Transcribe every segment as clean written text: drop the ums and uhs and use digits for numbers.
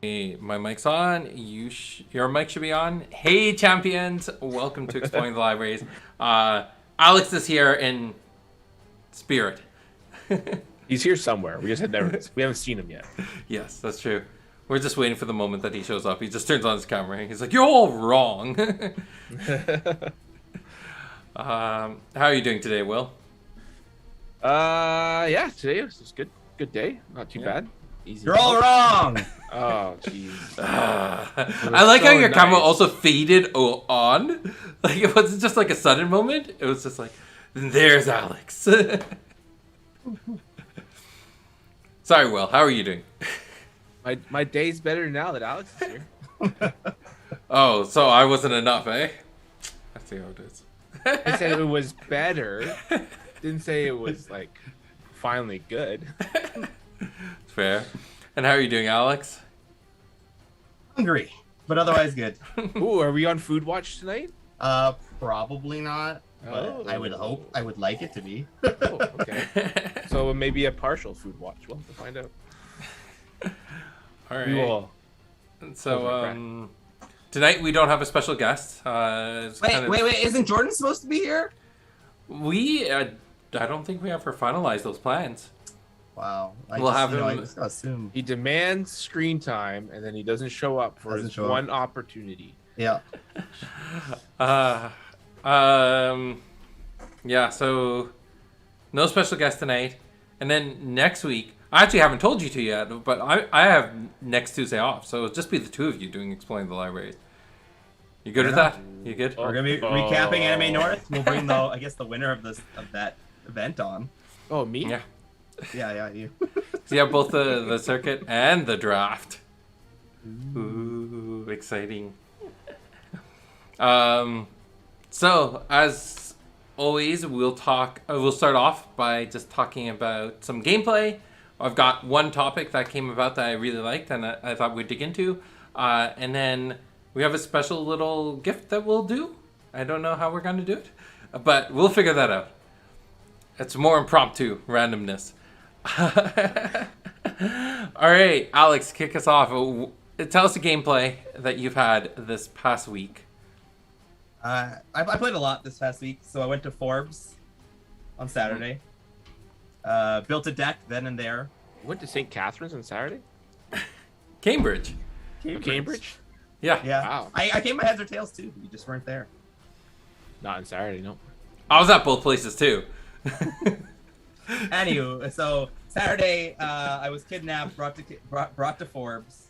Hey, my mic's on. Your mic should be on. Hey, champions! Welcome to Exploring the Libraries. Alex is here in spirit. He's here somewhere. We haven't seen him yet. Yes, that's true. We're just waiting for the moment that he shows up. He just turns on his camera. He's like, "You're all wrong." How are you doing today, Will? Yeah, today was good. Good day. Not too bad. Easy. You're all wrong. Oh, jeez. I like how your camera also faded on. Like, it wasn't just like a sudden moment. It was just like, there's Alex. Sorry, Will. How are you doing? My day's better now that Alex is here. Oh, so I wasn't enough, eh? I see how it is. I said it was better. Didn't say it was like finally good. Fair. And how are you doing, Alex? Hungry, but otherwise good. Ooh, are we on Food Watch tonight? Probably not. But Oh. I would hope. I would like it to be. Oh, okay. So maybe a partial Food Watch. We'll have to find out. All right. We will. So, tonight we don't have a special guest. Wait! Isn't Jordan supposed to be here? I don't think we ever finalized those plans. Wow. We'll have him. I just assume. He demands screen time, and then he doesn't show up for his one opportunity. Yeah. Yeah. So, no special guest tonight, and then next week. I actually haven't told you to yet, but I have next Tuesday off, so it'll just be the two of you doing Exploring the Libraries. You good with that? You good? We're gonna be recapping Anime North. We'll bring the winner of that event on. Oh, me? Yeah. Yeah, you. So you have both the circuit and the draft. Ooh, exciting. So as always, we'll start off by just talking about some gameplay. I've got one topic that came about that I really liked and I thought we'd dig into. And then we have a special little gift that we'll do. I don't know how we're going to do it, but we'll figure that out. It's more impromptu randomness. All right, Alex, kick us off. Tell us the gameplay that you've had this past week. I played a lot this past week, so I went to Forbes on Saturday. Built a deck then and there. You went to St. Catherine's on Saturday? Cambridge. Cambridge? Yeah. Wow. I came my heads or tails too. You just weren't there. Not on Saturday, no. I was at both places too. Anywho, so Saturday, I was kidnapped, brought to Forbes.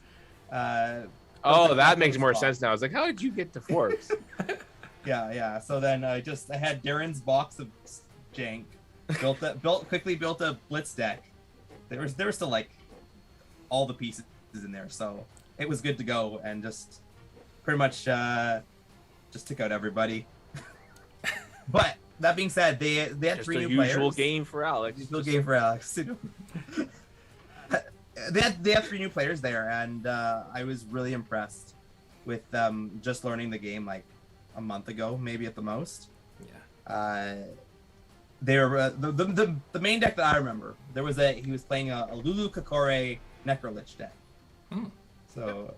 Oh, that makes more sense now. I was like, how did you get to Forbes? Yeah. So then I had Darren's box of jank. Quickly built a blitz deck. There was still like all the pieces in there, so it was good to go and just pretty much just took out everybody. But that being said, they had Just three a new players. usual game for Alex. Usual game for Alex. They had three new players there, and I was really impressed with just learning the game like a month ago, maybe at the most. Yeah. They were the main deck that I remember. He was playing a Lulu Kakore Necrolich deck. So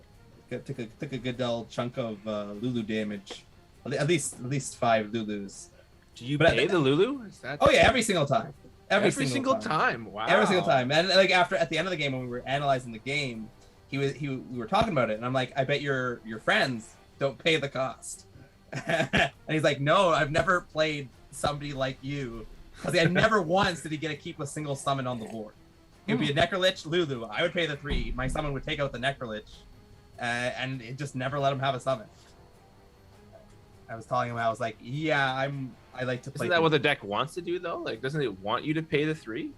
took a good old chunk of Lulu damage. At least 5 Lulus. Do you pay the Lulu? Oh yeah, every single time. Every single time. Wow. Every single time. And like at the end of the game when we were analyzing the game, we were talking about it, and I'm like, I bet your friends don't pay the cost. And he's like, no, I've never played somebody like you. Because never once did he get to keep a single summon on the board. It would be a Necrolich, Lulu. I would pay the 3. My summon would take out the Necrolich. And it just never let him have a summon. I was telling him, I was like, yeah, I like to play. Isn't that what the deck wants to do, though? Like, doesn't it want you to pay the 3?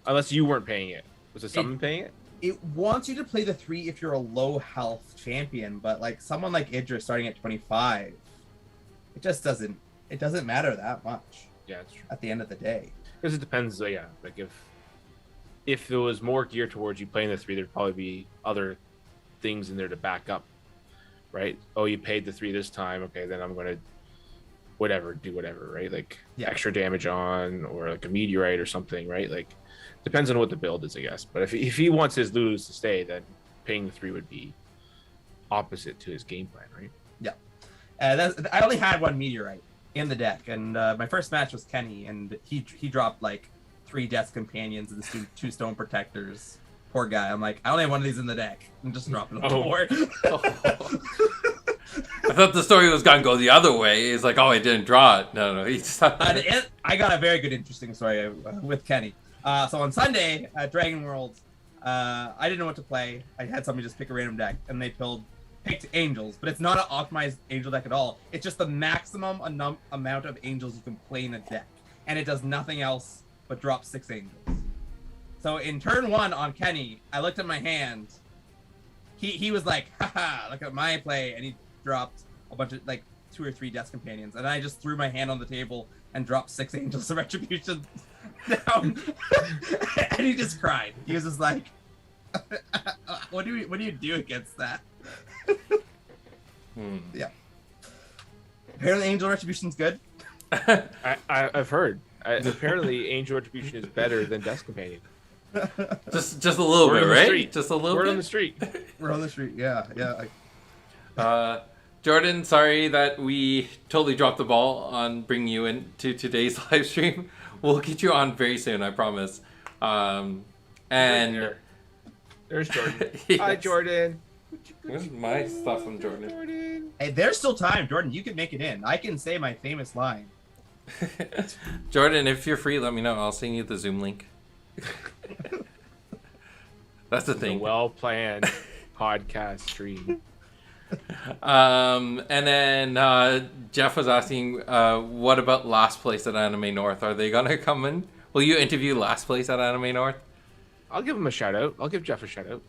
Unless you weren't paying it. Was it someone paying it? It wants you to play the 3 if you're a low health champion, but like someone like Idris starting at 25, it just doesn't matter that much. Yeah, it's true. At the end of the day. Because it depends, like if it was more geared towards you playing the 3, there'd probably be other things in there to back up, right? Oh, you paid the 3 this time, okay, then I'm going to do whatever, right? Like extra damage on, or like a meteorite or something, right? Like depends on what the build is, I guess. But if he wants his Lulus to stay, then paying the 3 would be opposite to his game plan, right? Yeah. I only had one meteorite in the deck, and my first match was Kenny, and he dropped like 3 Death Companions and 2 Stone Protectors. Poor guy. I'm like, I only have one of these in the deck. I'm just dropping it on the board. I thought the story was gonna go the other way. It's like, oh, he didn't draw it. No, he just... I got a very good, interesting story with Kenny. So on Sunday at Dragon World, I didn't know what to play. I had somebody just pick a random deck, and they picked Angels, but it's not an optimized Angel deck at all. It's just the maximum amount of Angels you can play in a deck, and it does nothing else but drop 6 Angels. So in turn 1 on Kenny, I looked at my hand. He was like, haha, look at my play, and he dropped a bunch of like 2 or 3 Death Companions, and I just threw my hand on the table and dropped 6 Angels of Retribution down. And he just cried. He was just like, what do you do against that? Yeah. Apparently Angel Retribution's good. I've heard. Apparently Angel Retribution is better than Death Companion. just a little bit, right? Street. Just a little Word bit. on the street. We're on the street. Yeah. Jordan, sorry that we totally dropped the ball on bringing you into today's live stream. We'll get you on very soon, I promise. And there's Jordan. Yes. Hi, Jordan. Where's my stuff from Jordan? Hey, there's still time, Jordan. You can make it in. I can say my famous line. Jordan, if you're free, let me know. I'll send you the Zoom link. That's the thing. A well-planned podcast stream. And then Jeff was asking, what about Last Place at Anime North? Are they gonna come in? Will you interview Last Place at Anime North? I'll give him a shout out. I'll give Jeff a shout out.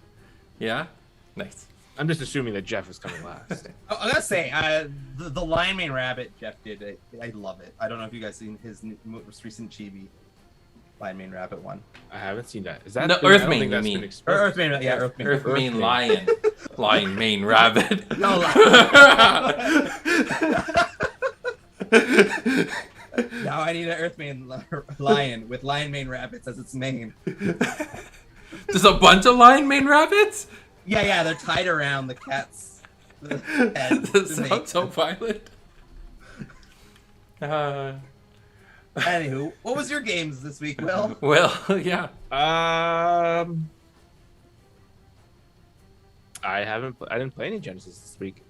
Yeah, nice. I'm just assuming that Jeff is coming last. I gotta say, the Lion Mane Rabbit Jeff did, I love it. I don't know if you guys seen his most recent chibi Lion Mane Rabbit one. I haven't seen that. Is that no, Earthmane? You mean Earthmane? Yeah, Earthmane. Earthmane Lion, Lion Mane Rabbit. No, now I need an Earthmane lion with Lion Mane Rabbits as its name. There's a bunch of Lion Mane Rabbits. Yeah, they're tied around the cat's head. That sounds so violent. Anywho, what was your games this week, Will? Well, yeah. I didn't play any Genesis this week.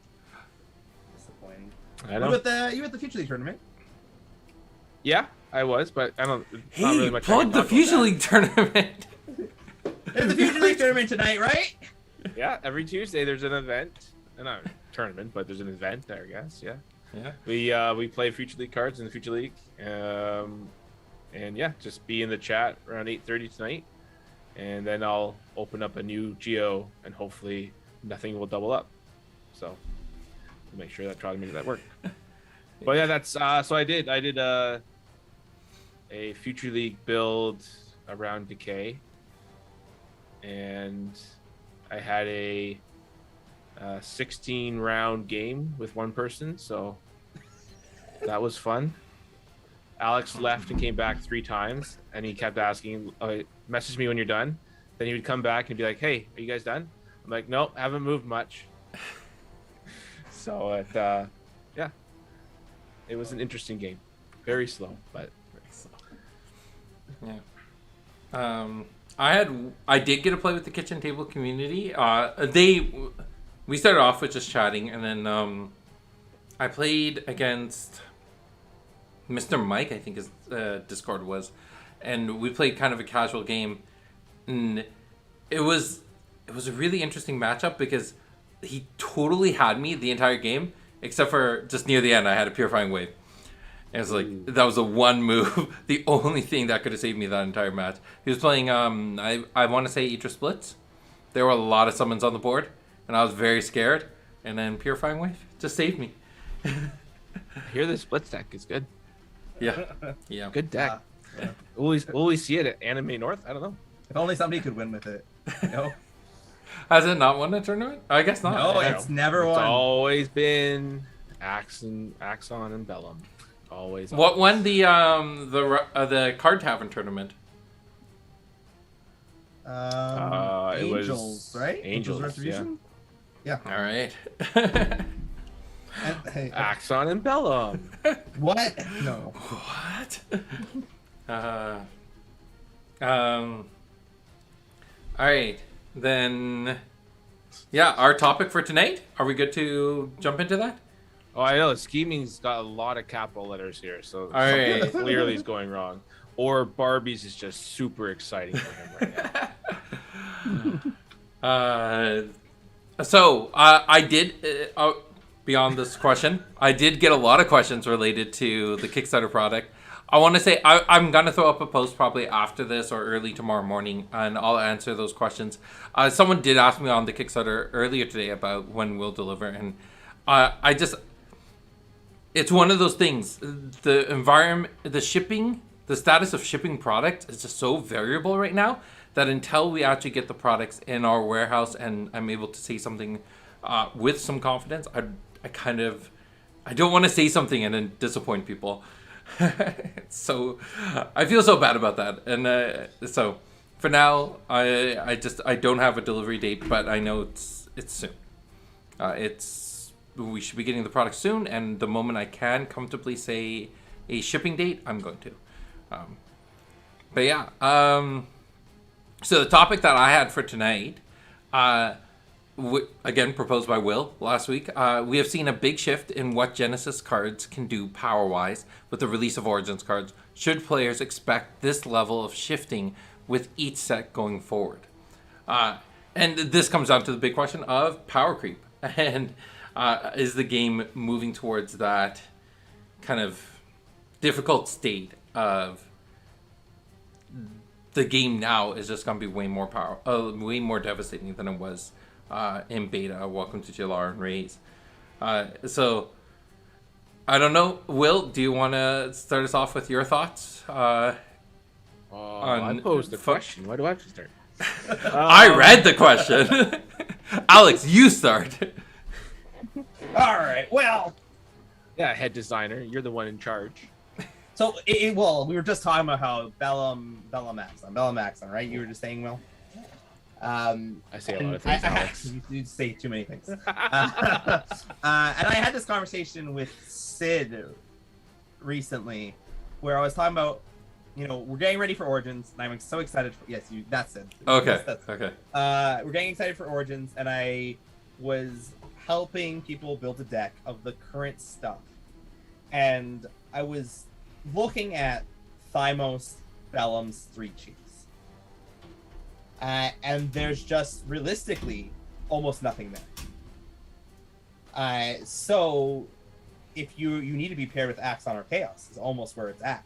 Disappointing. I know. You at the Future League tournament? Yeah, I was, but I don't. Hey, not really much plug the Future League tournament. There's the Future League tournament tonight, right? Yeah, every Tuesday there's an event. Not a tournament, but there's an event there, I guess. Yeah. We play Future League cards in the Future League, and yeah, just be in the chat around 8:30 tonight, and then I'll open up a new geo, and hopefully nothing will double up. So we'll make sure that try to make that work. But yeah, that's so I did a Future League build around Decay, and I had a 16-round game with one person, so that was fun. Alex left and came back 3 times, and he kept asking, message me when you're done. Then he would come back and be like, hey, are you guys done? I'm like, nope, haven't moved much. So yeah, it was an interesting game. Very slow, but very slow. Yeah. I did get to play with the kitchen table community. We started off with just chatting, and then I played against Mr. Mike, I think his Discord was, and we played kind of a casual game, and it was a really interesting matchup because he totally had me the entire game, except for just near the end I had a Purifying Wave. And it's like, that was the one move, the only thing that could have saved me that entire match. He was playing, I want to say Eater Splits. There were a lot of summons on the board, and I was very scared. And then Purifying Wave just saved me. I hear the Splits deck is good. Yeah. Good deck. Yeah. Will we see it at Anime North? I don't know. If only somebody could win with it. No, Has it not won a tournament? I guess not. no, it's never won. It's always been Axon and Bellum. Always. What won the Card Tavern tournament? It Angels, right? Angels, Retribution. Yeah. All right. Hey, Axon and Bellum. what? No. What? All right, then. Yeah, our topic for tonight. Are we good to jump into that? Oh, I know. Scheming's got a lot of capital letters here, so All right. something clearly is going wrong. Or Barbie's is just super exciting for him right now. I did, beyond this question, I did get a lot of questions related to the Kickstarter product. I want to say I'm going to throw up a post probably after this or early tomorrow morning, and I'll answer those questions. Someone did ask me on the Kickstarter earlier today about when we'll deliver, and it's one of those things. The environment, the shipping, the status of shipping product is just so variable right now that until we actually get the products in our warehouse and I'm able to say something with some confidence, I don't want to say something and then disappoint people. So I feel so bad about that, and so for now I don't have a delivery date, but I know it's soon. We should be getting the product soon, and the moment I can comfortably say a shipping date, I'm going to. But yeah, so the topic that I had for tonight, again proposed by Will last week, we have seen a big shift in what Genesis cards can do power-wise with the release of Origins cards. Should players expect this level of shifting with each set going forward? And this comes down to the big question of power creep. And is the game moving towards that kind of difficult state of the game now is just going to be way more devastating than it was in beta. Welcome to JLR and Rays. So I don't know. Will, do you want to start us off with your thoughts? I posed the question. Why do I have to start? I read the question. Alex, you start. All right. Well. Yeah, head designer. You're the one in charge. So, we were just talking about how Bellum Axon, right? You were just saying, Will. I say a lot of things, Alex. You say too many things. And I had this conversation with Sid recently, where I was talking about, we're getting ready for Origins, and I'm so excited. That's Sid. Okay. Okay. We're getting excited for Origins, and I was helping people build a deck of the current stuff, and I was looking at Thymos Bellum's 3 chiefs. And there's just realistically almost nothing there. So if you need to be paired with Axon or Chaos is almost where it's at.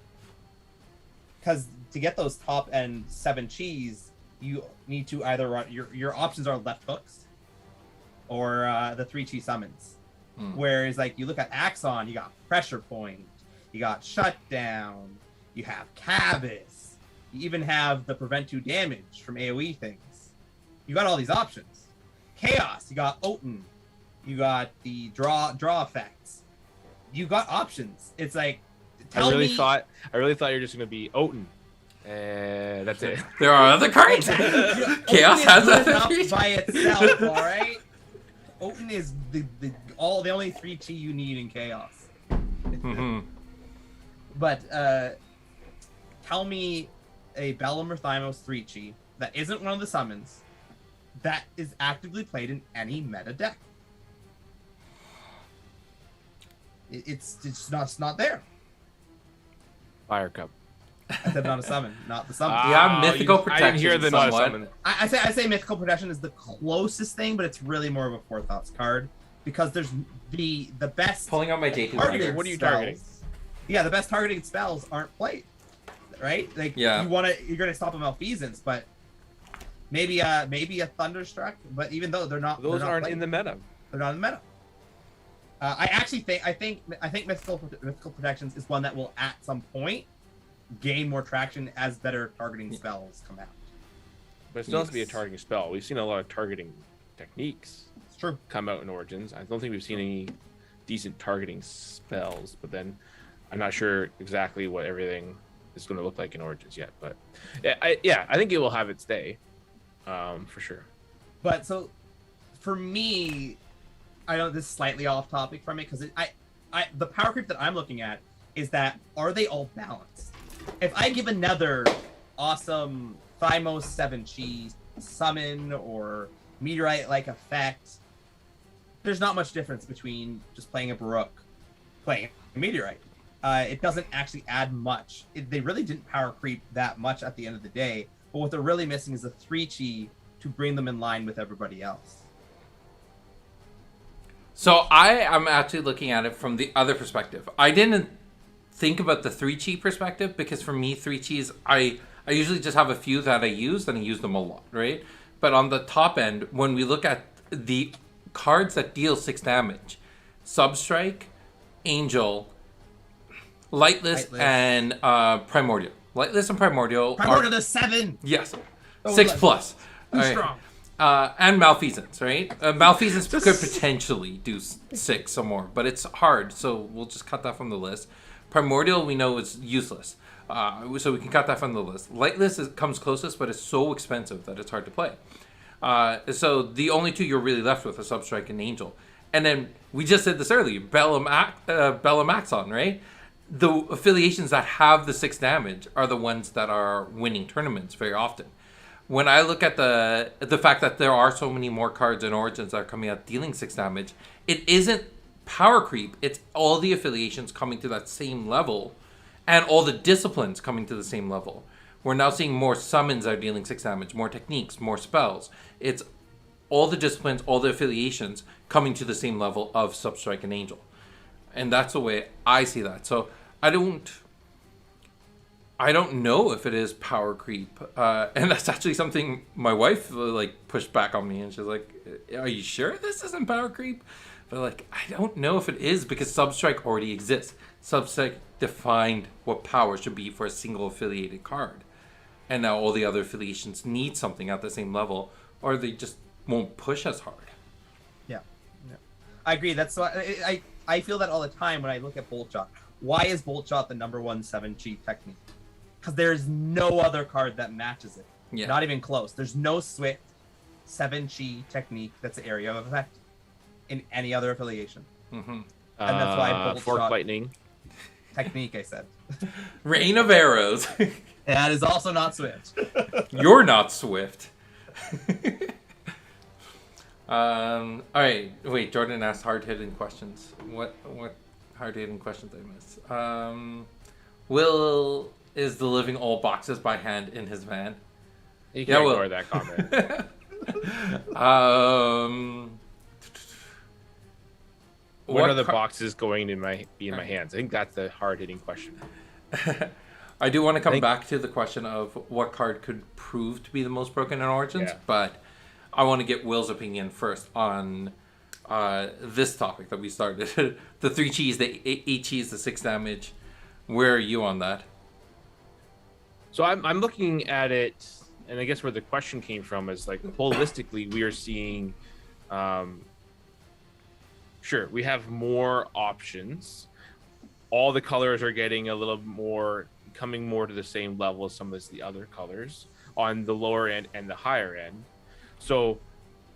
Because to get those top end 7 cheese, you need to either run your options are left hooks or the 3 chi summons. Whereas like you look at Axon, you got Pressure Point, you got Shutdown, you have Cabas, you even have the Prevent 2 damage from AoE things. You got all these options. Chaos, you got Oten, you got the draw effects. You got options. It's like I really thought you were just gonna be Oten. That's it. There are other cards. Chaos has other by itself, all right. Oten is the only 3 chi you need in Chaos. Mm-hmm. But tell me a Bellum or Thymos 3 chi that isn't one of the summons that is actively played in any meta deck. It's not there. Fire Cup. I said not a summon, not the summon. Mythical Protection. I didn't hear the not a summon. I say Mythical Protection is the closest thing, but it's really more of a Forethoughts card because there's the best. Pulling out my date. What are you targeting? Yeah, the best targeting spells aren't played, right? Like you're gonna stop a Malfeasance, but maybe a Thunderstruck. But even though they're not, those aren't played. in the meta. They're not in the meta. I think Mythical Protections is one that will at some point gain more traction as better targeting spells come out. But it still has to be a targeting spell. We've seen a lot of targeting techniques It's true. come out in Origins. I don't think we've seen any decent targeting spells, but then I'm not sure exactly what everything is going to look like in Origins yet. But I think it will have its day. For sure. But so for me, I know this is slightly off topic from it because the power creep that I'm looking at is that are they all balanced? If I give another awesome Thymos 7 chi summon or meteorite like effect, there's not much difference between just playing a Baroque, playing a meteorite. It doesn't actually add much. They really didn't power creep that much at the end of the day. But what they're really missing is a 3 chi to bring them in line with everybody else. So I am actually looking at it from the other perspective. I didn't think about the 3 chi perspective because for me 3 chis I usually just have a few that I use and I use them a lot, right? But on the top end, when we look at the cards that deal 6 damage, Substrike, Angel, Lightless, and Primordial. Lightless and Primordial Primordial is 7! Yes. Oh, 6 plus. Too All right. strong. And Malfeasance, right? Malfeasance could potentially do 6 or more, but it's hard, so we'll just cut that from the list. Primordial, we know, is useless, so we can cut that from the list. Lightless comes closest, but it's so expensive that it's hard to play. So the only 2 you're really left with are Substrike and Angel. And then, we just said this earlier, Bellamaxon, right? The affiliations that have the 6 damage are the ones that are winning tournaments very often. When I look at the fact that there are so many more cards in Origins that are coming out dealing 6 damage, it isn't power creep. It's all the affiliations coming to that same level and all the disciplines coming to the same level. We're now seeing more summons that are dealing 6 damage, more techniques, more spells. It's all the disciplines, all the affiliations coming to the same level of Substrike and Angel. And that's the way I see that. So I don't know if it is power creep, and that's actually something my wife pushed back on me, and she's like, "Are you sure this isn't power creep?" But I don't know if it is because Substrike already exists. Substrike defined what power should be for a single affiliated card, and now all the other affiliations need something at the same level, or they just won't push as hard. Yeah. I agree. That's why I feel that all the time when I look at Bolt Shot. Why is Bolt Shot the number 1 7 chi technique? Because there's no other card that matches it. Yeah. Not even close. There's no Swift 7 chi technique that's the area of effect in any other affiliation. Mm-hmm. And that's why Bolt Fork Shot Lightning. technique, I said. Rain of Arrows. That is also not Swift. You're not Swift. All right. Wait, Jordan asked hard-hitting questions. What hard-hitting questions I missed? Will is delivering all boxes by hand in his van? You can ignore that comment. What are the boxes going in my hands? I think that's the hard-hitting question. I do want to come back to the question of what card could prove to be the most broken in Origins, but I want to get Will's opinion first on this topic that we started. The 3 chis, the 8 chis, the 6 damage. Where are you on that? So I'm looking at it, and I guess where the question came from is holistically we are seeing, sure, we have more options. All the colors are getting a little more, coming more to the same level as some of the other colors on the lower end and the higher end. So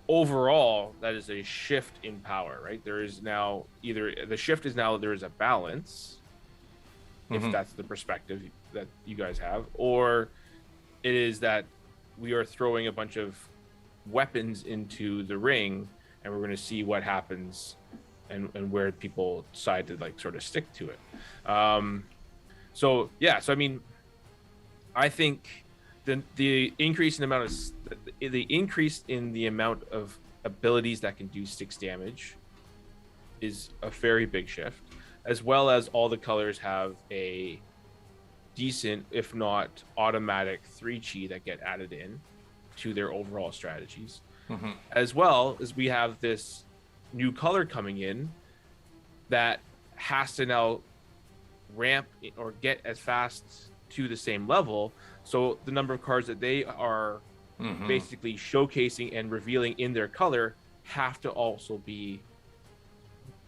overall, that is a shift in power, right? There is now the shift is now there is a balance, if that's the perspective that you guys have, or it is that we are throwing a bunch of weapons into the ring and we're going to see what happens and where people decide to sort of stick to it. So I mean, I think the increase in the amount of abilities that can do 6 damage is a very big shift, as well as all the colors have a decent, if not automatic, 3 chi that get added in to their overall strategies. As well as we have this new color coming in that has to now ramp or get as fast to the same level. So the number of cards that they are basically showcasing and revealing in their color have to also be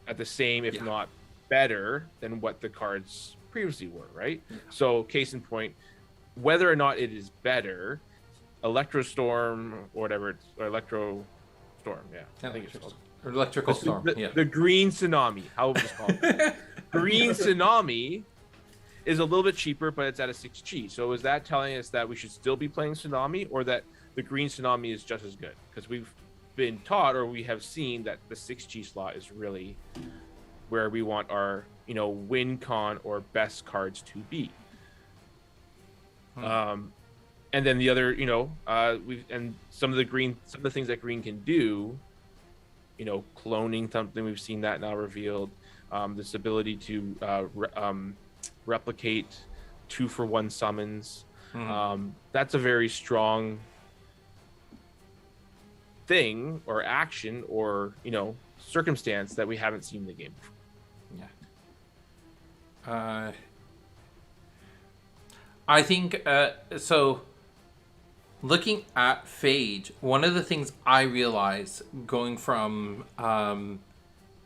at the same, if not better than what the cards previously were, right? So case in point, whether or not it is better Electrostorm or whatever it's, or Electro Storm. Yeah, I think it's Electrical, called. or electrical storm. Yeah. The green tsunami. How it was called. Green tsunami is a little bit cheaper, but it's at a 6G. So is that telling us that we should still be playing tsunami, or that the green tsunami is just as good? Because we've been taught, or we have seen, that the 6G slot is really where we want our, win con or best cards to be. And then the other, some of the things that green can do, cloning something, we've seen that now revealed. This ability to replicate 2-for-1 summons. That's a very strong thing or action or, circumstance that we haven't seen in the game before. Yeah. I think, so looking at Phage, one of the things I realized going from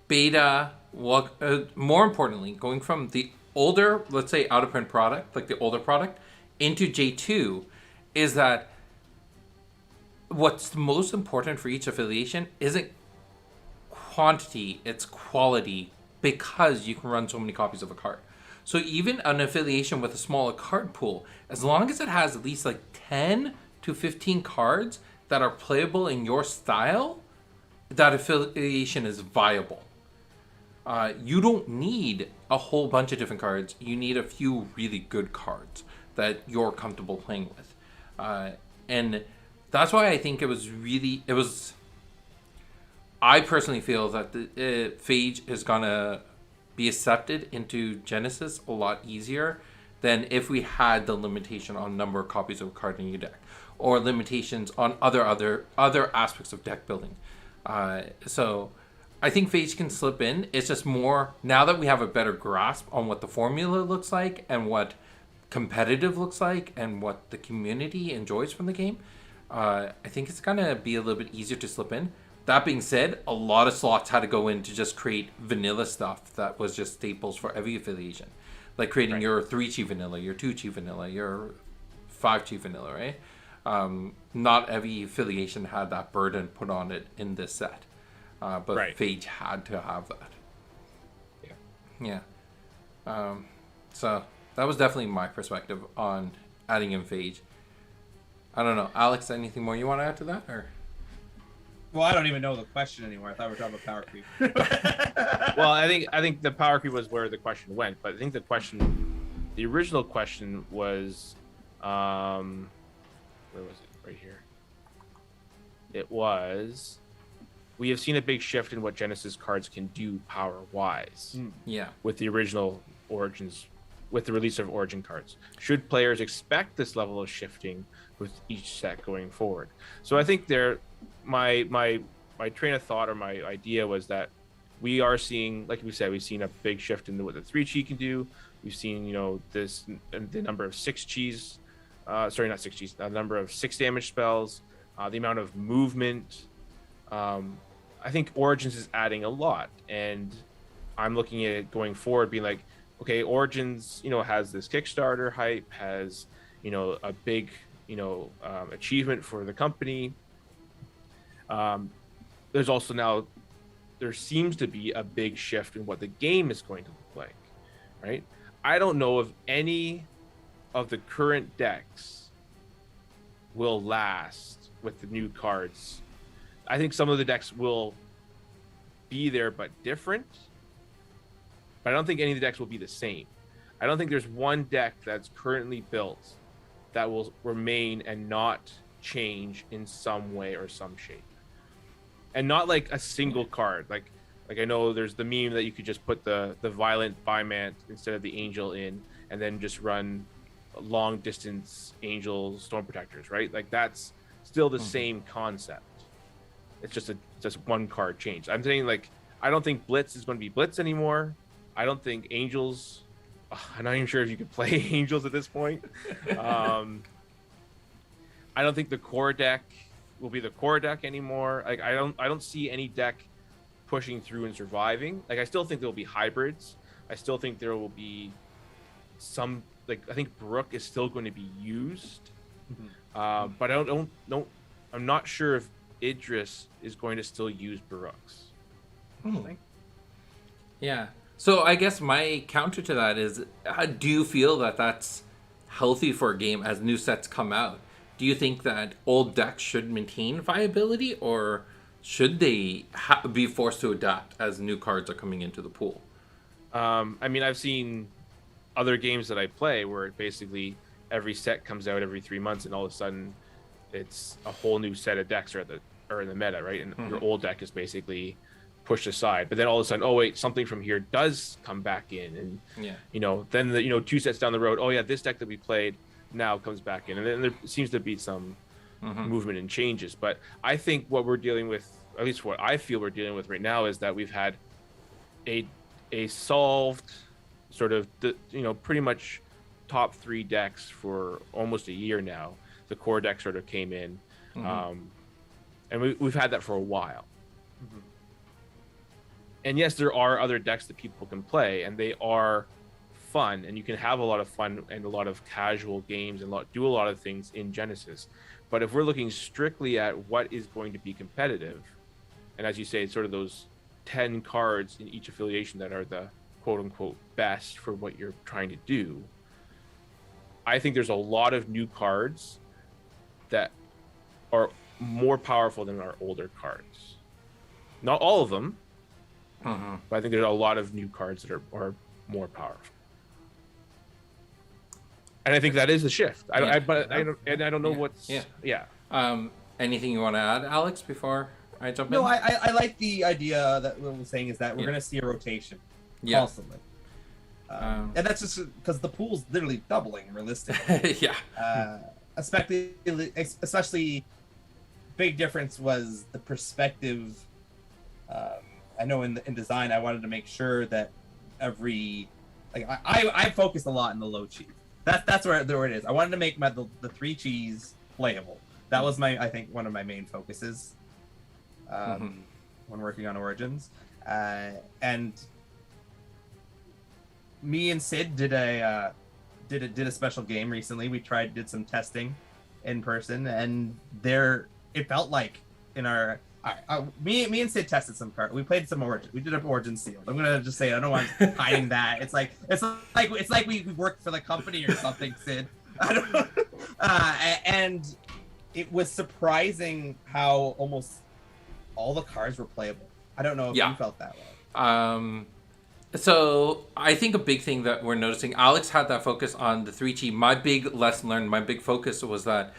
beta, more importantly, going from the older, let's say out of print product, like the older product, into J2, is that what's most important for each affiliation isn't quantity, it's quality, because you can run so many copies of a card. So even an affiliation with a smaller card pool, as long as it has at least like 10 to 15 cards that are playable in your style, that affiliation is viable. You don't need a whole bunch of different cards. You need a few really good cards that you're comfortable playing with. And that's why I think I personally feel that the Phage is going to be accepted into Genesis a lot easier than if we had the limitation on number of copies of a card in your deck, or limitations on other aspects of deck building. So I think Phage can slip in. It's just more, now that we have a better grasp on what the formula looks like and what competitive looks like and what the community enjoys from the game, I think it's going to be a little bit easier to slip in. That being said, a lot of slots had to go in to just create vanilla stuff that was just staples for every affiliation. Like creating your 3-chi vanilla, your 2-chi vanilla, your 5-chi vanilla, right? Not every affiliation had that burden put on it in this set. But Phage had to have that. Yeah. So that was definitely my perspective on adding in Phage. I don't know. Alex, anything more you want to add to that? Or? Well, I don't even know the question anymore. I thought we were talking about power creep. Well, I think the power creep was where the question went, but I think the original question was, where was it? Right here. It was, we have seen a big shift in what Genesis cards can do power-wise. Yeah. With the original Origins, with the release of Origin cards. Should players expect this level of shifting with each set going forward? So I think my train of thought or my idea was that we are seeing, like we said, we've seen a big shift in what the 3-chi can do. We've seen, the number of 6-chis, sorry, not 6-chis, the number of 6 damage spells, the amount of movement. I think Origins is adding a lot, and I'm looking at it going forward, being like, okay, Origins, has this Kickstarter hype, has, a big, achievement for the company. There's also now, there seems to be a big shift in what the game is going to look like, right? I don't know if any of the current decks will last with the new cards. I think some of the decks will be there but different, but I don't think any of the decks will be the same. I don't think there's one deck that's currently built that will remain and not change in some way or some shape. And not like a single card. Like I know there's the meme that you could just put the violent Vimant instead of the angel in, and then just run long distance angel storm protectors, right? Like that's still the same concept. It's just one card change. I'm saying, like, I don't think Blitz is going to be Blitz anymore. I don't think Angels, I'm not even sure if you could play Angels at this point. I don't think the core deck will be the core deck anymore. Like I don't see any deck pushing through and surviving. Like I still think there will be hybrids. I still think there will be some, like, I think Brook is still going to be used. But I don't. I'm not sure if Idris is going to still use Baruchs. Yeah. So I guess my counter to that is, do you feel that that's healthy for a game as new sets come out? Do you think that old decks should maintain viability, or should they be forced to adapt as new cards are coming into the pool? I mean, I've seen other games that I play where basically every set comes out every 3 months, and all of a sudden it's a whole new set of decks are in the meta, right? And your old deck is basically pushed aside. But then all of a sudden, oh wait, something from here does come back in, and then 2 sets down the road, oh yeah, this deck that we played now comes back in, and then there seems to be some movement and changes. But I think what we're dealing with, at least what I feel we're dealing with right now, is that we've had a solved sort of pretty much top 3 decks for almost a year now. The core deck sort of came in, and we've had that for a while. And yes, there are other decks that people can play, and they are fun, and you can have a lot of fun and a lot of casual games and do a lot of things in Genesis. But if we're looking strictly at what is going to be competitive, and as you say, it's sort of those 10 cards in each affiliation that are the quote-unquote best for what you're trying to do, I think there's a lot of new cards that are more powerful than our older cards. Not all of them, but I think there's a lot of new cards that are more powerful. And I think that is a shift. I don't know what's... Anything you want to add, Alex, before I jump in? No, I like the idea that what we're saying is that we're going to see a rotation constantly. And that's just because the pool's literally doubling realistically. Especially big difference was the perspective. I know in design, I wanted to make sure that I focused a lot in the low cheese. That's where it is. I wanted to make the 3 cheese playable. That was I think one of my main focuses when working on Origins. And me and Sid did a special game recently. We did some testing in person, and it felt like in our me and Sid tested some cards. We played some Origin. We did an Origin sealed. I'm gonna just say I don't know why I'm hiding that. It's like we worked for the company or something, Sid. I don't know. And it was surprising how almost all the cards were playable. I don't know if you felt that way. So I think a big thing that we're noticing, Alex had that focus on the 3 chi. My big lesson learned, my big focus was that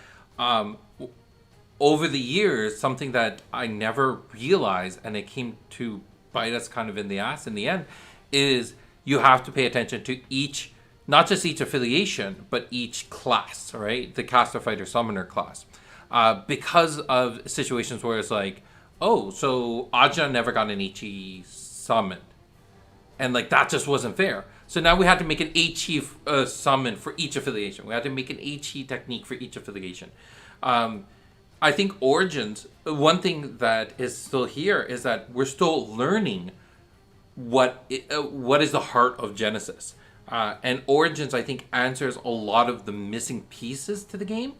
over the years, something that I never realized, and it came to bite us kind of in the ass in the end, is you have to pay attention to not just each affiliation, but each class, right? The caster, fighter, summoner class. Because of situations where it's like, oh, so Aja never got an Ichi summon. And that just wasn't fair. So now we had to make an HE summon for each affiliation. We had to make an HE technique for each affiliation. I think Origins, one thing that is still here is that we're still learning what is the heart of Genesis. And Origins, I think, answers a lot of the missing pieces to the game.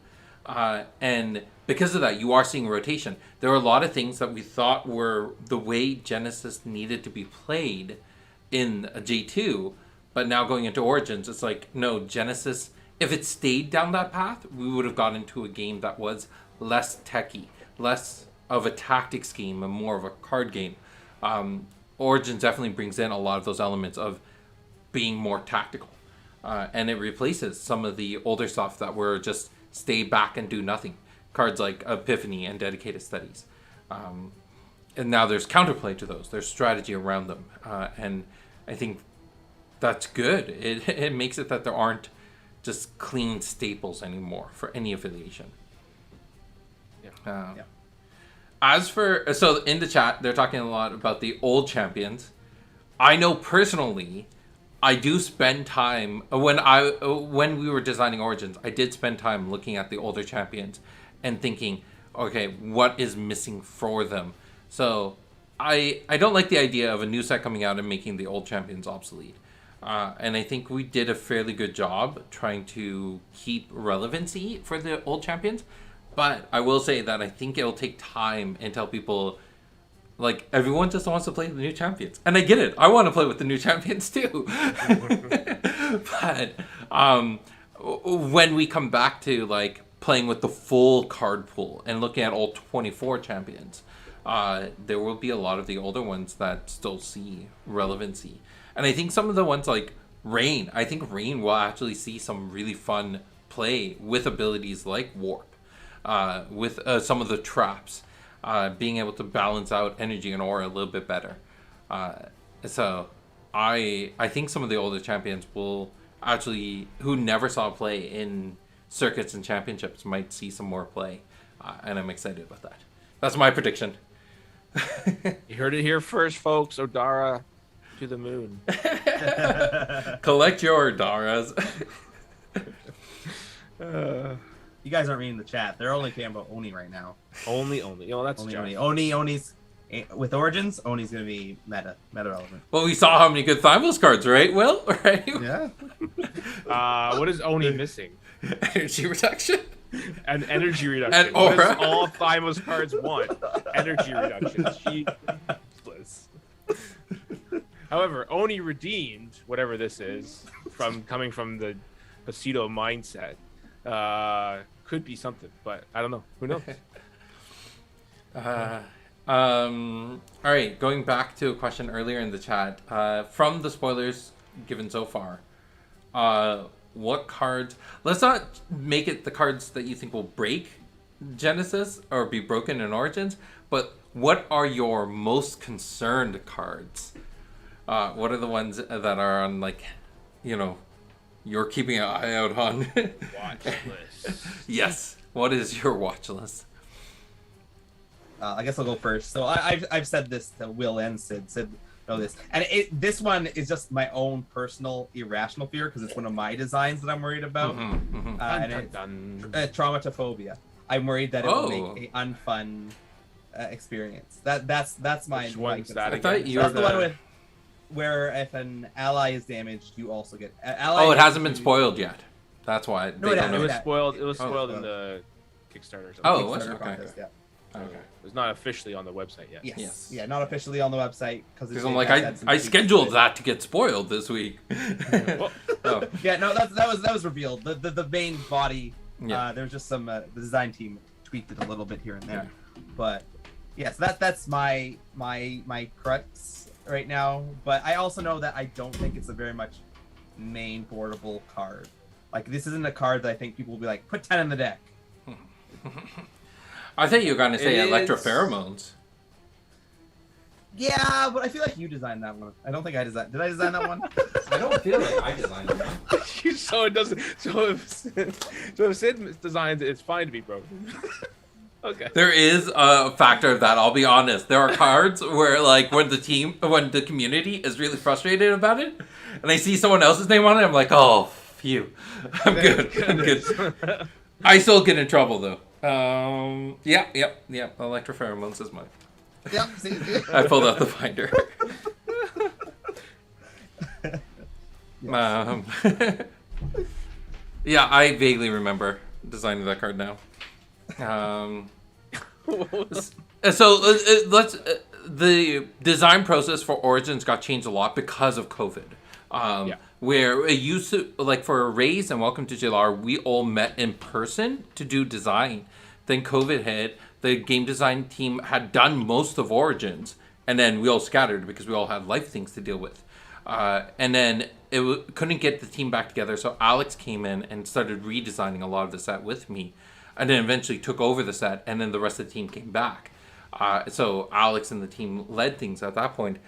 And because of that, you are seeing rotation. There are a lot of things that we thought were the way Genesis needed to be played in a J2, but now going into Origins, it's like, no, Genesis, if it stayed down that path, we would have gotten into a game that was less techy, less of a tactics game and more of a card game. Origins definitely brings in a lot of those elements of being more tactical, and it replaces some of the older stuff that were just stay back and do nothing. Cards like Epiphany and Dedicated Studies. And now there's counterplay to those. There's strategy around them. And I think that's good. It makes it that there aren't just clean staples anymore for any affiliation. As for... So in the chat, they're talking a lot about the old champions. I know personally, I do spend time... When we were designing Origins, I did spend time looking at the older champions and thinking, okay, what is missing for them? So I don't like the idea of a new set coming out and making the old champions obsolete. And I think we did a fairly good job trying to keep relevancy for the old champions. But I will say that I think it'll take time until people, like, everyone just wants to play the new champions. And I get it. I want to play with the new champions too. But when we come back to, like, playing with the full card pool and looking at all 24 champions, there will be a lot of the older ones that still see relevancy. And I think some of the ones like Rain, I think Rain will actually see some really fun play with abilities like Warp, with some of the traps, being able to balance out energy and aura a little bit better. So I think some of the older champions will actually, who never saw play in circuits and championships, might see some more play. And I'm excited about that. That's my prediction. You heard it here first, folks. Odara to the moon. Collect your Daras. You guys aren't reading the chat. They're only caring about Oni right now. Only. You know, that's Only. Oni's with Origins. Oni's gonna be meta relevant. Well, we saw how many good Thymos cards, right, Will? Right? Yeah. What is Oni missing? Energy reduction. An energy reduction. And What aura. does all Thymos cards want? Energy reduction. Useless. However, Oni redeemed, whatever this is, from coming from the Pasito mindset, could be something, but I don't know. Who knows? All right, going back to a question earlier in the chat, from the spoilers given so far, what cards, let's not make it the cards that you think will break Genesis or be broken in Origins, but what are your most concerned cards? What are the ones that are on, like, you know, you're keeping an eye out on? Watch list. Yes. What is your watch list? I guess I'll go first. So I've said this to Will and Sid. Sid know this, and this one is just my own personal irrational fear because it's one of my designs that I'm worried about, and it's traumatophobia. I'm worried that it will make an unfun experience. That's my. Which one's that I again? thought you That's were the one with where if an ally is damaged, you also get. Oh, it hasn't been spoiled yet. That's why they it don't know. It was that- spoiled. It was Oh. spoiled in the Kickstarter. Or something. Oh, was it? Kickstarter Okay. contest, yeah. Okay. It was not officially on the website yet. Yes. Yeah, not officially on the website Because I'm like, I scheduled that to get spoiled this week. Oh. Yeah, no, that was revealed. The main body. Yeah. There's just some the design team tweaked it a little bit here and there, but yes, that's my crux right now. But I also know that I don't think it's a very much main boardable card. Like, this isn't a card that I think people will be like, put 10 in the deck. I thought you were going to say It is- electropheromones. Yeah, but I feel like you designed that one. I don't think I designed. Did I design that one? I don't feel like I designed it. So it doesn't. So if Sid designs it, it's fine to be broken. Okay. There is a factor of that, I'll be honest. There are cards where, like, when the community is really frustrated about it, and I see someone else's name on it, I'm like, oh, phew. I'm good. I'm good. I still get in trouble, though. Yep. Electropheromones is mine. Yep. See, I pulled out the binder. Yeah, I vaguely remember designing that card now. So let's the design process for Origins got changed a lot because of COVID. Where it used to, like, for Raise and Welcome to JLR, we all met in person to do design. Then COVID hit. The game design team had done most of Origins, and then we all scattered because we all had life things to deal with. And then couldn't get the team back together, so Alex came in and started redesigning a lot of the set with me, and then eventually took over the set, and then the rest of the team came back. So Alex and the team led things at that point.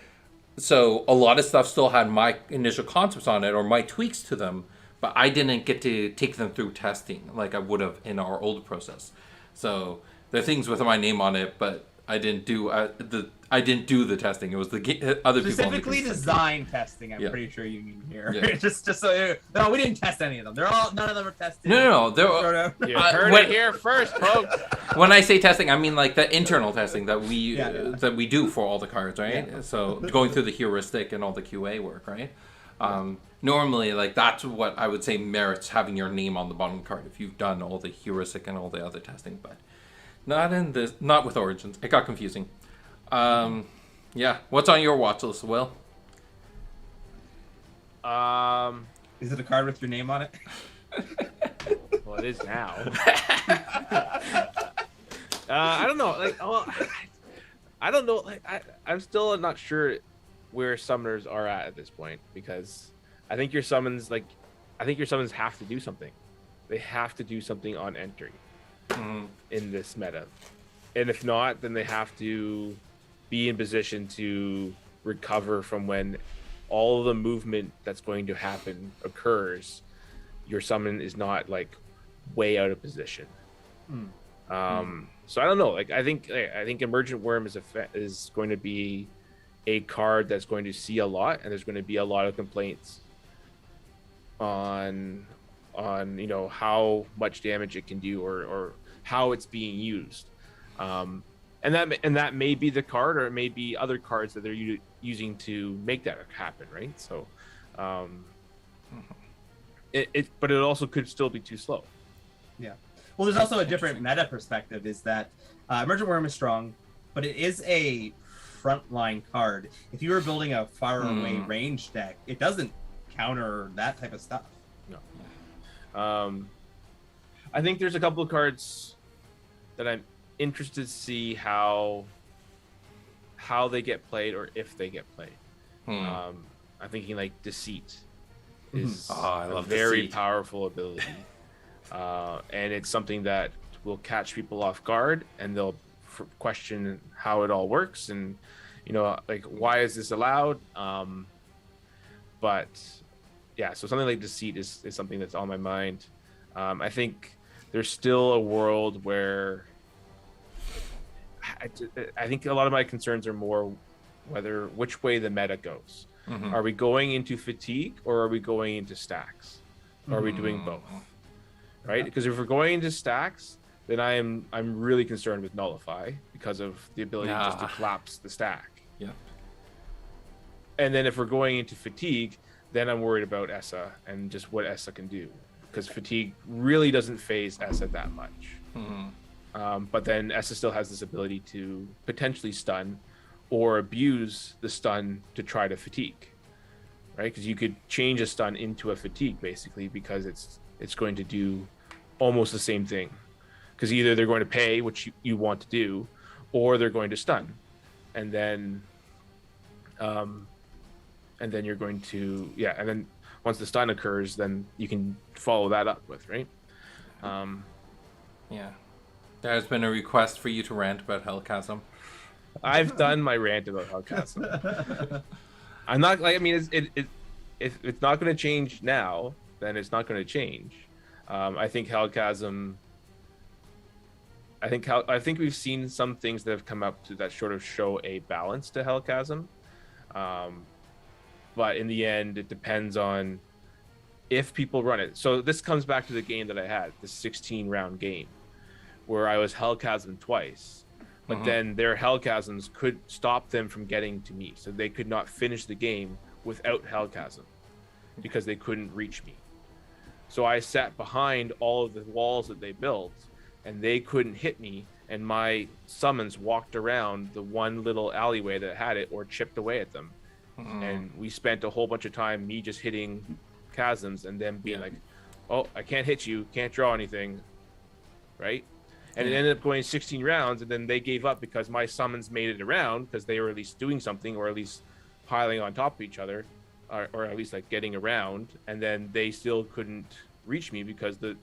So a lot of stuff still had my initial concepts on it or my tweaks to them, but I didn't get to take them through testing like I would have in our old process. So there are things with my name on it, but I didn't do the testing. It was the other people. Specifically on the design testing. I'm Yeah. pretty sure you mean here. Yeah. just so no, we didn't test any of them. None of them are tested. No. You heard it here first, folks. When I say testing, I mean like the internal testing that we Yeah. that we do for all the cards, right? Yeah. So going through the heuristic and all the QA work, right? Normally, like, that's what I would say merits having your name on the bottom of the card if you've done all the heuristic and all the other testing, but not with Origins. It got confusing. Yeah, what's on your watch list, Will? Is it a card with your name on it? Well, it is now. I don't know. Like, I don't know. Like, I'm still not sure where summoners are at this point, because I think your summons have to do something. They have to do something on entry in this meta, and if not, then they have to be in position to recover from when all of the movement that's going to happen occurs. Your summon is not like way out of position. So I don't know. Like, I think Emergent Worm is going to be a card that's going to see a lot, and there's going to be a lot of complaints on how much damage it can do or how it's being used. And that may be the card, or it may be other cards that they're using to make that happen, right? So but it also could still be too slow. Yeah. Well, there's also a different meta perspective, is that Emergent Worm is strong, but it is a frontline card. If you were building a far away range deck, it doesn't counter that type of stuff. No. I think there's a couple of cards that I'm interested to see how they get played, or if they get played. I'm thinking like Deceit is a very powerful ability. And it's something that will catch people off guard, and they'll question how it all works, and like, why is this allowed? But yeah, so something like Deceit is something that's on my mind. I think there's still a world where I think a lot of my concerns are more which way the meta goes. Are we going into fatigue, or are we going into stacks? Or are we doing both? Right? Because if we're going into stacks, then I'm really concerned with Nullify, because of the ability just to collapse the stack. Yeah. And then if we're going into fatigue, then I'm worried about Essa and just what Essa can do, because fatigue really doesn't phase Essa that much. But then Essa still has this ability to potentially stun or abuse the stun to try to fatigue, right? Because you could change a stun into a fatigue, basically, because it's going to do almost the same thing. Because either they're going to pay, which you want to do, or they're going to stun, and then you're going to and then once the stun occurs, then you can follow that up with, right? Yeah. There's been a request for you to rant about Hellchasm. I've done my rant about Hellchasm. I'm not like, I mean, if it's not going to change now, then it's not going to change. I think Hellchasm. I think we've seen some things that have come up that sort of show a balance to Hellchasm. But in the end, it depends on if people run it. So this comes back to the game that I had, the 16-round game, where I was Hellchasm twice. But then their Hellchasms could stop them from getting to me. So they could not finish the game without Hellchasm, because they couldn't reach me. So I sat behind all of the walls that they built, and they couldn't hit me, and my summons walked around the one little alleyway that had it, or chipped away at them. And we spent a whole bunch of time me just hitting chasms, and them being like, oh, I can't hit you, can't draw anything, right? And it ended up going 16 rounds, and then they gave up because my summons made it around, because they were at least doing something, or at least piling on top of each other, or at least like getting around, and then they still couldn't reach me because the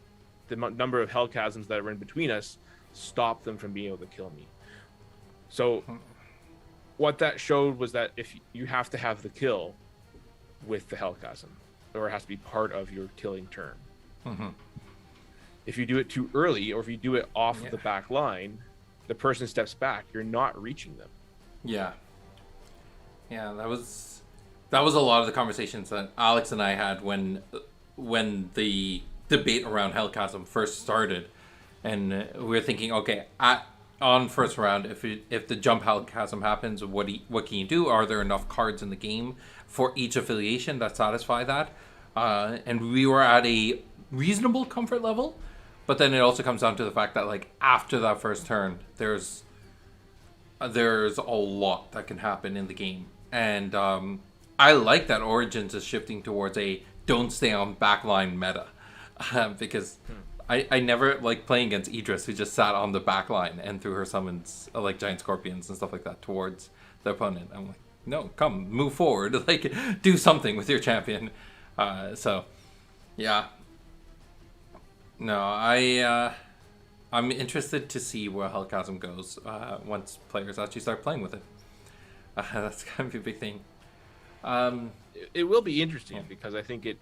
number of Hellchasms that were in between us stopped them from being able to kill me. So what that showed was that if you have to have the kill with the Hellchasm, or it has to be part of your killing turn. If you do it too early, or if you do it off the back line, the person steps back, you're not reaching them. Yeah, that was a lot of the conversations that Alex and I had when the debate around Hellchasm first started, and we were thinking, okay, at on first round, if the jump chasm happens, what can you do? Are there enough cards in the game for each affiliation that satisfy that? And we were at a reasonable comfort level, but then it also comes down to the fact that like after that first turn, there's a lot that can happen in the game, and I like that Origins is shifting towards a don't stay on backline meta, because I never liked playing against Idris, who just sat on the backline and threw her summons like giant scorpions and stuff like that towards the opponent. I'm like, no, come move forward, like do something with your champion. So yeah, no, I'm interested to see where Hellchasm goes once players actually start playing with it. That's gonna be a big thing. It will be interesting because I think it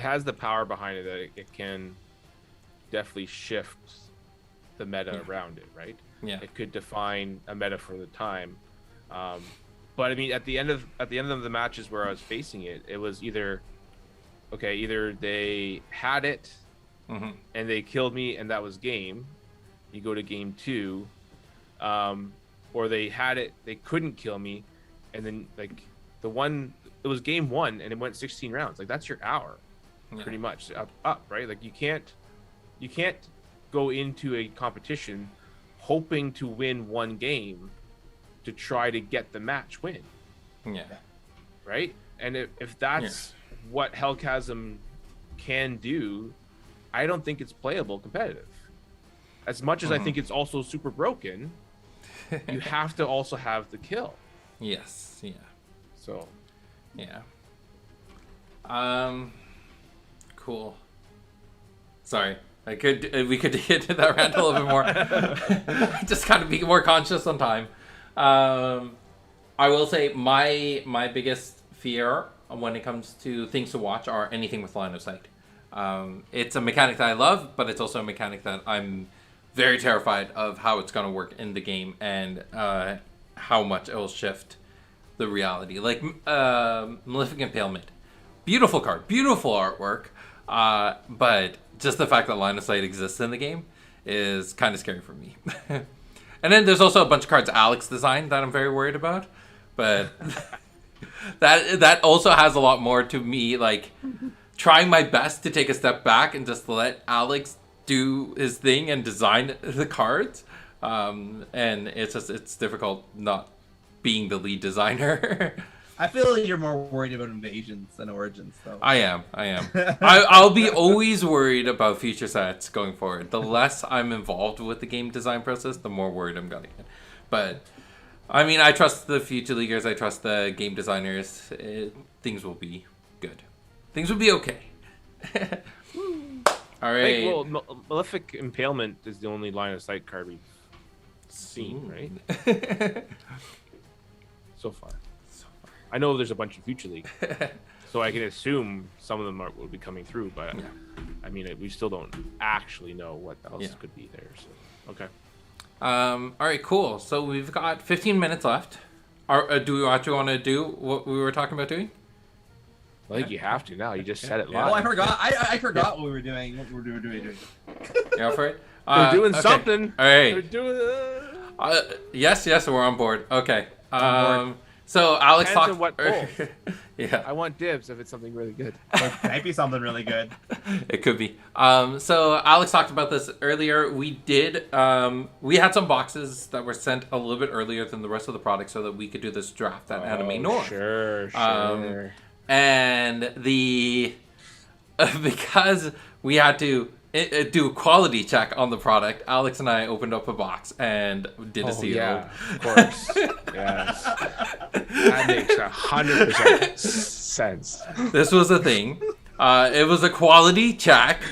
has the power behind it that it can definitely shift the meta around it, right? Yeah. It could define a meta for the time. But I mean, at the end of the matches where I was facing it, it was either they had it and they killed me and that was game. You go to game 2, or they had it, they couldn't kill me, and then like it was game 1 and it went 16 rounds. Like that's your hour, pretty much up, right? Like you can't go into a competition hoping to win one game to try to get the match win. Yeah. Right? And if that's what Hellchasm can do, I don't think it's playable competitive. As much as I think it's also super broken, you have to also have the kill. Yes. Yeah. So. Yeah. Cool. Sorry. We could get into that rant a little bit more. Just kind of be more conscious on time. I will say my biggest fear when it comes to things to watch are anything with line of sight. It's a mechanic that I love, but it's also a mechanic that I'm very terrified of how it's going to work in the game and how much it will shift the reality. Like Malefic Impalement. Beautiful card, beautiful artwork, but just the fact that line of sight exists in the game is kind of scary for me. And then there's also a bunch of cards Alex designed that I'm very worried about, but that also has a lot more to me, like trying my best to take a step back and just let Alex do his thing and design the cards. And it's difficult not being the lead designer. I feel like you're more worried about Invasions than Origins, though. I am. I'll be always worried about future sets going forward. The less I'm involved with the game design process, the more worried I'm going to get. But, I mean, I trust the future leaguers. I trust the game designers. Things will be good. Things will be okay. All right. Malefic Impalement is the only line of sight card we've seen, right? So far. I know there's a bunch of Future League, so I can assume some of them will be coming through, but I mean, we still don't actually know what else could be there. So, okay. All right, cool. So we've got 15 minutes left. Do we actually want to do what we were talking about doing? I think you have to now. You just said it live. Oh, I forgot. I forgot what we were doing. What we were doing. Yeah, for it. We're doing something. All right. We're doing. Yes, we're on board. Okay. So Alex Depends talked. on what yeah. I want dibs if it's something really good. It might be something really good. It could be. So Alex talked about this earlier. We did. We had some boxes that were sent a little bit earlier than the rest of the product, so that we could do this draft at Anime North. Sure. And because we had to do a quality check on the product, Alex and I opened up a box and did a seal. Yeah, of course. Yes. That makes 100% sense. This was a thing. It was a quality check.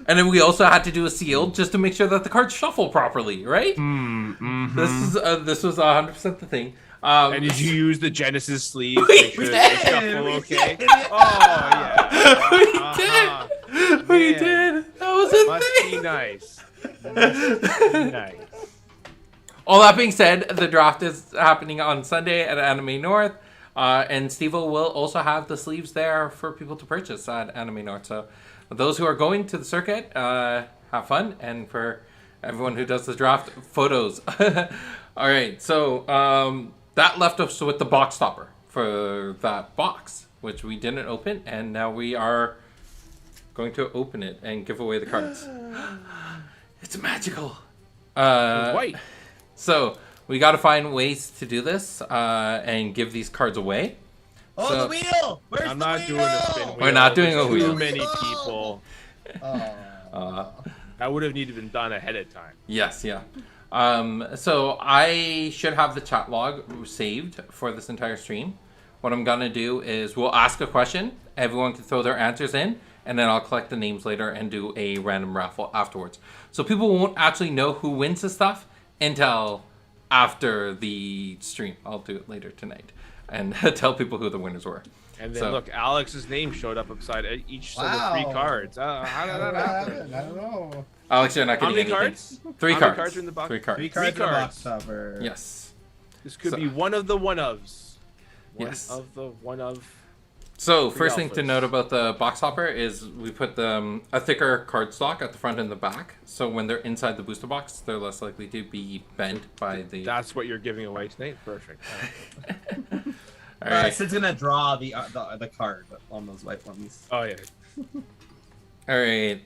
And then we also had to do a seal just to make sure that the cards shuffle properly, right? Mm-hmm. This was 100% the thing. And did you use the Genesis sleeve? We to did. shuffle okay? Oh, yeah. We did. That was a Must thing. be nice. Must be nice. All that being said, the draft is happening on Sunday at Anime North. And Steve-O will also have the sleeves there for people to purchase at Anime North. So those who are going to the circuit, have fun. And for Everyone who does the draft, photos. All right, so that left us with the box topper for that box, which we didn't open, and now we are going to open it and give away the cards. It's magical. It's white. So we got to find ways to do this and give these cards away. Oh, So- the wheel! Where's I'm the not wheel? doing a spin wheel. We're not doing There's a wheel. Too many people. Oh. That would have needed to been done ahead of time. Yes, yeah. So I should have the chat log saved for this entire stream. What I'm gonna do is we'll ask a question. Everyone can throw their answers in, and then I'll collect the names later and do a random raffle afterwards. So people won't actually know who wins this stuff until after the stream. I'll do it later tonight and tell people who the winners were. And then So- look, Alex's name showed up beside each of the Wow. 3 cards. How did that happen? I don't know. Alex, you're not How getting many anything. cards? 3 How cards. many cards are in the box? 3 cards. 3 cards in the cards. box cover. Yes. This could So- be one of the one-ofs. Yes. One of the one-of. So Three first thing to alphas. note about the box hopper is we put a thicker cardstock at the front and the back. So when they're inside the booster box, they're less likely to be bent by the... That's what you're giving away tonight? Perfect. All right. Sid's gonna draw the card on those white ones. Oh, yeah. All right.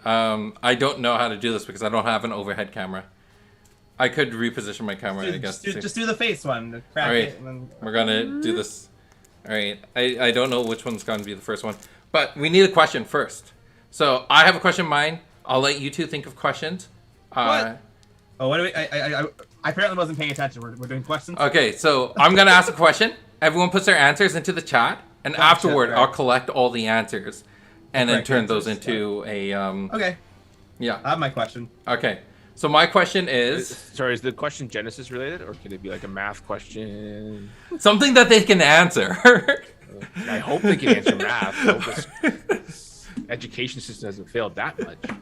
I don't know how to do this because I don't have an overhead camera. I could reposition my camera, I guess. Just do the face one. Crack All right. it. And then... We're gonna do this. All right. I don't know which one's gonna be the first one, but we need a question first. So I have a question in mind. I'll let you two think of questions. What? Oh, what do we? I apparently wasn't paying attention. We're doing questions. Okay, so I'm gonna ask a question. Everyone puts their answers into the chat, and Gotcha, afterward, right. I'll collect all the answers, and then Correct turn those answers, into a Okay, I yeah. have my question. Okay, so my question is Sorry, is the question Genesis related, or could it be like a math question? something that they can answer. I hope they can answer math. I hope this education system hasn't failed that much. All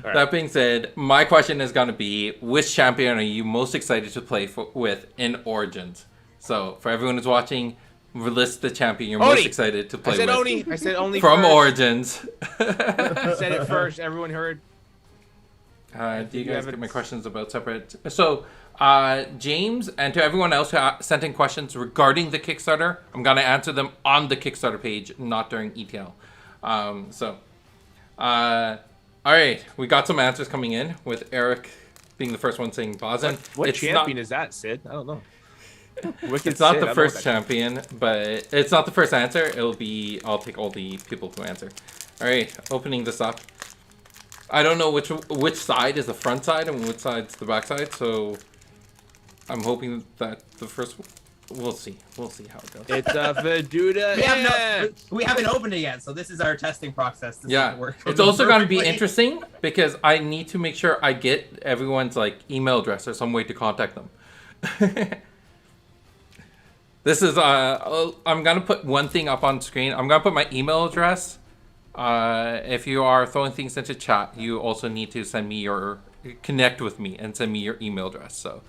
right. That being said, my question is gonna be: which champion are you most excited to play with in Origins? So for everyone who's watching, list the champion you're most Oni! excited to I play said with Oni. I said only from first. Origins. I said it first. Everyone heard. Do you you guys have get it. my questions about separate? So, James, and to everyone else who sent in questions regarding the Kickstarter, I'm gonna answer them on the Kickstarter page, not during ETL. All right, we got some answers coming in with Eric being the first one saying Bazin. What It's champion not, is that, Sid? I don't know. Wicked It's not Sid, I the don't know first that champion, but it's not the first answer. It'll be. I'll take all the people to answer. All right, opening this up. I don't know which side is the front side and which side's the back side, so I'm hoping that the first. We'll see. We'll see how it goes. It's a Veduda. We haven't opened it yet, so this is our testing process. To see if Yeah, it works it's also going to be perfectly. interesting because I need to make sure I get everyone's like email address or some way to contact them. This is I'm gonna put one thing up on screen. I'm gonna put my email address. If you are throwing things into chat, you also need to send me connect with me and send me your email address. So,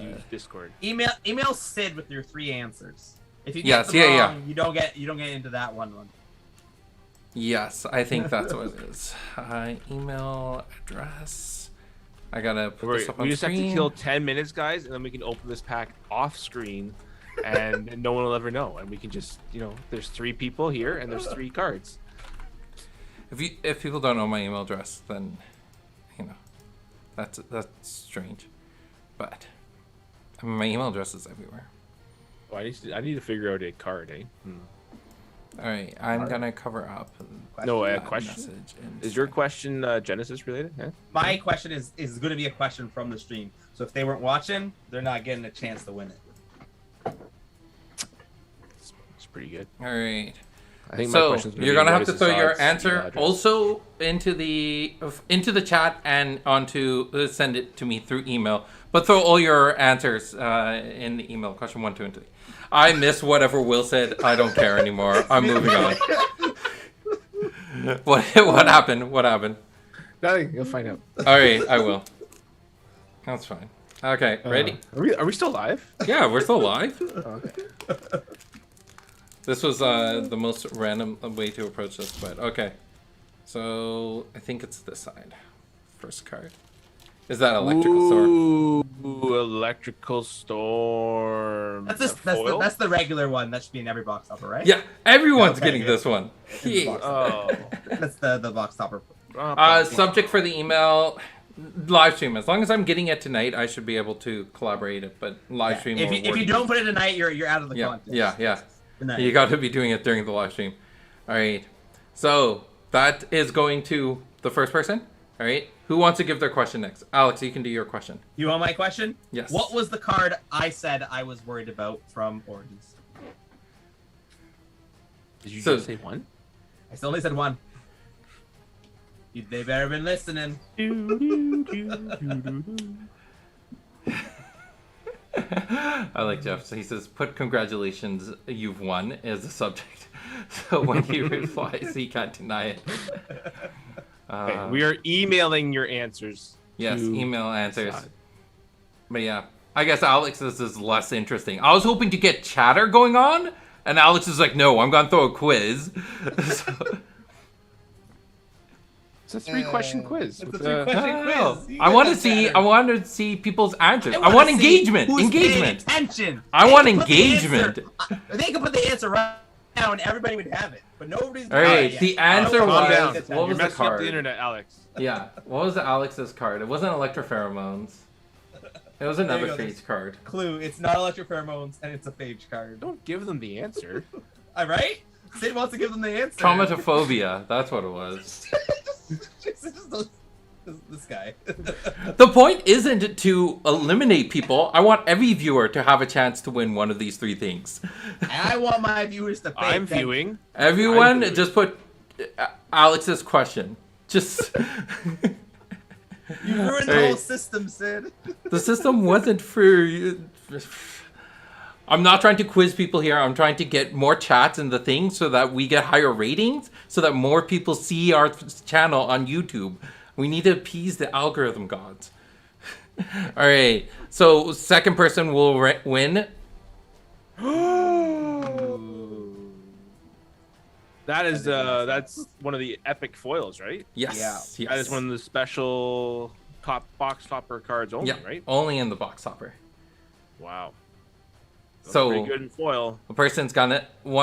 Use Discord. Email Sid with your 3 answers. If you get Yes, them yeah, wrong, you don't get into that one. yes, I think that's what it is. Email address. I gotta put this up on We just have screen. to kill 10 minutes, guys, and then we can open this pack off screen, and no one will ever know. And we can just, there's 3 people here, and there's 3 cards. If people don't know my email address, then that's strange. But I mean, my email address is everywhere. Oh, I need to figure out a card, eh? All right, I'm gonna cover up. No, that question. message in Is your question Genesis related? Yeah? My question is going to be a question from the stream. So if they weren't watching, they're not getting a chance to win it. It's pretty good. All right. I think my So question's you're gonna be, have what to is throw your Assad's answer email address? also into the chat and onto send it to me through email. But throw all your answers in the email. Question 1, 2, and 3. I miss whatever Will said. I don't care anymore. I'm moving on. What happened? What happened? Nothing. You'll find out. All right, I will. That's fine. Okay, ready? Are we still live? Yeah, we're still live. Okay. This was the most random way to approach this, but okay. So I think it's this side. First card. Is that electrical storm? Ooh, electrical storm. That's the regular one. That should be in every box topper, right? Yeah, everyone's Okay, getting yeah. this one. It's the box Oh. That's the box topper. Subject for the email, live stream. As long as I'm getting it tonight, I should be able to collaborate it. But live stream. If you don't put it tonight, you're out of the contest. Yeah. Tonight. You got to be doing it during the live stream. All right. So that is going to the first person. All right. Who wants to give their question next? Alex, you can do your question. You want my question? Yes. What was the card I said I was worried about from Origins? Did you just say one? I still only said one. They better been listening. I like Jeff. So he says, "Put congratulations, you've won" as the subject. So when he replies, he can't deny it. Okay, we are emailing your answers. Yes, email answers. But yeah, I guess Alex's is less interesting. I was hoping to get chatter going on, and Alex is like, "No, I'm gonna throw a quiz." So, It's a 3-question quiz. It's a 3-question quiz. You I guys want to have see. chatter. I want to see people's answers. I wanna want see engagement. who's paying Engagement. attention. I They want could put the engagement. answer- They could put the answer right now, and everybody would have it. But nobody's. All right. yet. The answer Oh, was calm down. what You're was the messing up card? the internet, Alex. Yeah. What was Alex's card? It wasn't electropheromones. It was another go, phage card. Clue. It's not electropheromones, and it's a phage card. Don't give them the answer. All right. Sid wants to give them the answer. Traumatophobia. That's what it was. This guy. The point isn't to eliminate people. I want every viewer to have a chance to win one of these three things. I want my viewers to. I'm viewing. Everyone, viewing. just put Alex's question. Just. You ruined the whole system, Sid. The system wasn't for you. I'm not trying to quiz people here. I'm trying to get more chats in the thing so that we get higher ratings, so that more people see our channel on YouTube. We need to appease the algorithm gods. All right. So second person will win. That is that's one of the epic foils, right? Yes. Yeah. Yes. That is one of the special box topper cards only, Yeah. right? Only in the box topper. Wow. That's So pretty good in foil. one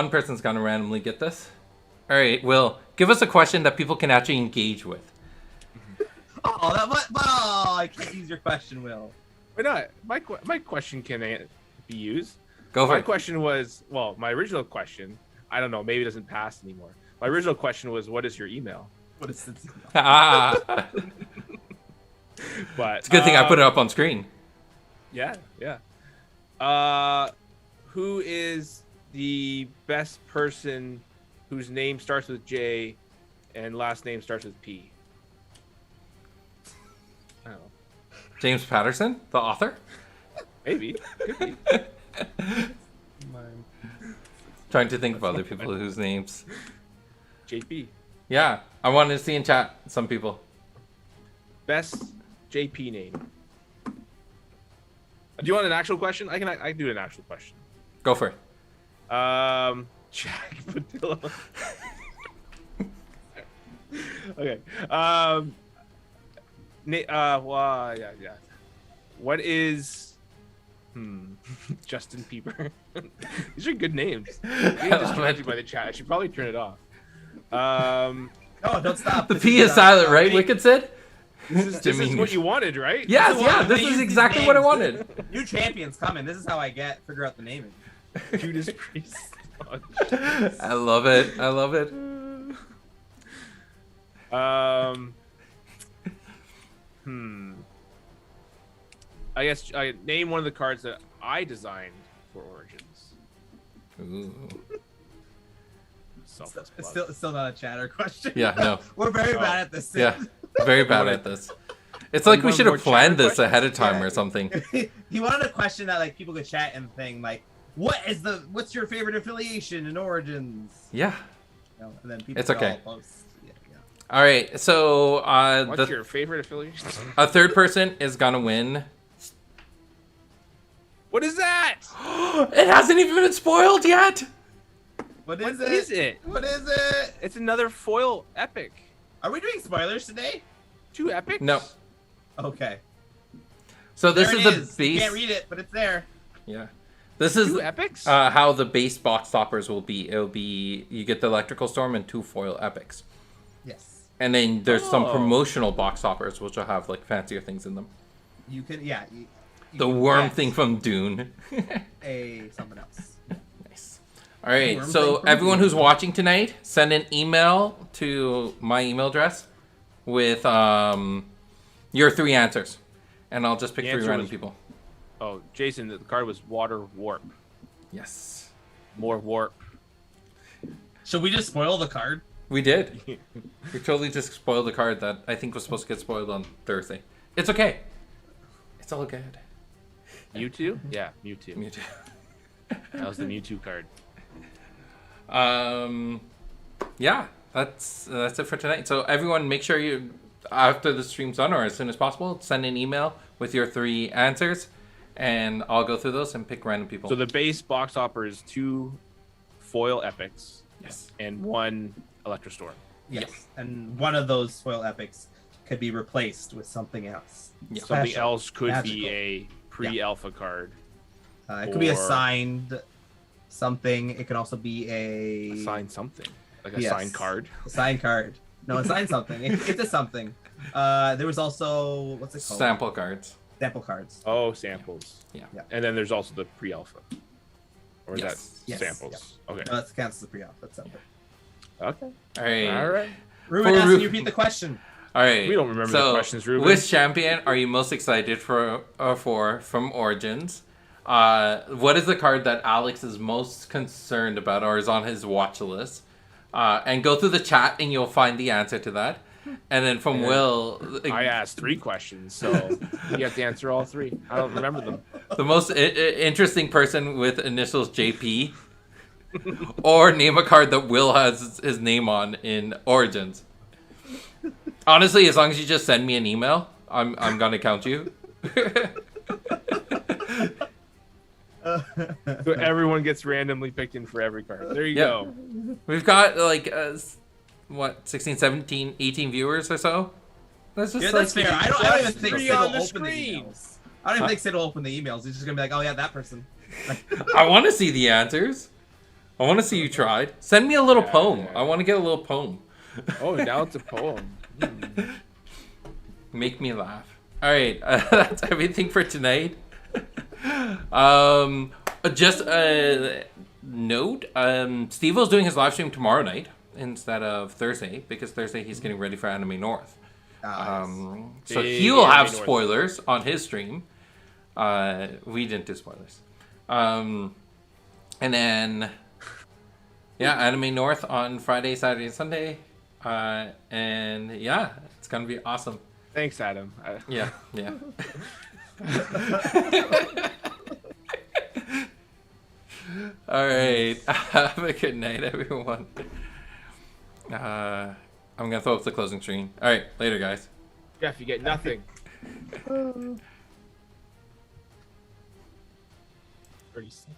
person's gonna randomly get this. All right, Will, give us a question that people can actually engage with. Oh, I can't use your question, Will. Why not? My question can be used. Go for My it. question was, well, my original question, I don't know, maybe it doesn't pass anymore. My original question was, what is your email? What is this? But It's a good thing I put it up on screen. Yeah. Who is the best person whose name starts with J and last name starts with P? I don't know. James Patterson, the author. Maybe. Could be. Trying to think of other people whose names. JP. Yeah, I wanted to see in chat some people. Best JP name. Do you want an actual question? I can do an actual question. Go for it. Jack Padilla. Okay. Yeah. What is Justin Bieber? These are good names. Getting distracted by the chat. I should probably turn it off. No, don't stop. The P is silent, right, Wicked Sid? This is what you wanted, right? Yes, yeah, this They is use exactly these what I names. wanted. New champions coming. This is how I figure out the naming. Judas Priest. I love it. I love it. I guess I name one of the cards that I designed for Origins. Ooh. Selfless It's plug. still not a chatter question. Yeah, no. We're very bad at this. Sid. Yeah, very bad at this. It's like we want should more have planned chatter this ahead of time Yeah. or something. He wanted a question that like people could chat and thing like, what's your favorite affiliation in Origins? Yeah. You know, and then people It's could okay. all post. Yeah. All right, so What's your favorite affiliation? a third person is gonna win. What is that? It hasn't even been spoiled yet. What What is it? is it? What is it? It's another foil epic. Are we doing spoilers today? 2 epics? No. Okay. So this There is it the is. base. You can't read it, but it's there. Yeah. This is 2 epics? how the base box toppers will be. It'll be you get the electrical storm and 2 foil epics. Yes. And then there's some Oh. promotional box toppers which will have like fancier things in them. You can, yeah. You The can worm get thing from Dune. something else. Nice. All right. Worm So thing from everyone Dune. who's watching tonight, send an email to my email address with your 3 answers, and I'll just pick The 3 answer random was- people. Oh, Jason, the card was water warp. Yes. More warp. Should we just spoil the card? We did. We totally just spoiled the card that I think was supposed to get spoiled on Thursday. It's okay. It's all good. Mewtwo? Yeah, Mewtwo. Me too. That was the Mewtwo card. Yeah, that's it for tonight. So everyone, make sure you, after the stream's done or as soon as possible, send an email with your 3 answers, and I'll go through those and pick random people. So the base box hopper is 2 foil epics yes. and 1 Electrostorm. Yes. And one of those foil epics could be replaced with something else. Yeah. Something Special, else could be magical. a pre-alpha card. It could be a Or- signed something. It could also be a Assign something. Like a Yes. signed card. signed card. No, a signed something. It's a something. There was also what's it called? Sample cards. Sample cards. Oh, samples. Yeah. Yeah. And then there's also the pre-alpha. Or is Yes. that Yes. samples? Okay. No, that's counts as a pre-op. That's something. Okay. All right. All right. Ruben, For ask Ru- me to repeat the question. All right. We don't remember so, the questions, Ruben. Which champion are you most excited for from Origins? What is the card that Alex is most concerned about or is on his watch list? And go through the chat and you'll find the answer to that. And then from And Will, I asked 3 questions, so you have to answer all 3. I don't remember them. the most interesting person with initials JP, or name a card that Will has his name on in Origins. Honestly, as long as you just send me an email, I'm gonna count you. So everyone gets randomly picked in for every card. There you Yep. go. We've got like 16, 17, 18 viewers or so. That's just Yeah, like that's fair. I don't even think Three Sid on will the open screen. the emails. I don't even think Sid will open the emails. He's just gonna be like, oh yeah, that person. I want to see the answers. I want to see you tried. Send me a little Yeah, poem. yeah. I want to get a little poem. Oh, now it's a poem. Make me laugh. All right, that's everything for tonight. Just a note. Steve-O's doing his live stream tomorrow night instead of Thursday because Thursday he's getting ready for Anime North. So Big he'll have Anime North. spoilers on his stream. We didn't do spoilers. And then, yeah, Anime North on Friday, Saturday, and Sunday. And yeah, it's gonna be awesome. Thanks, Adam. Yeah. All right. Have a good night, everyone. I'm gonna throw up the closing screen. All right, later, guys. Jeff, you get nothing. Pretty sad.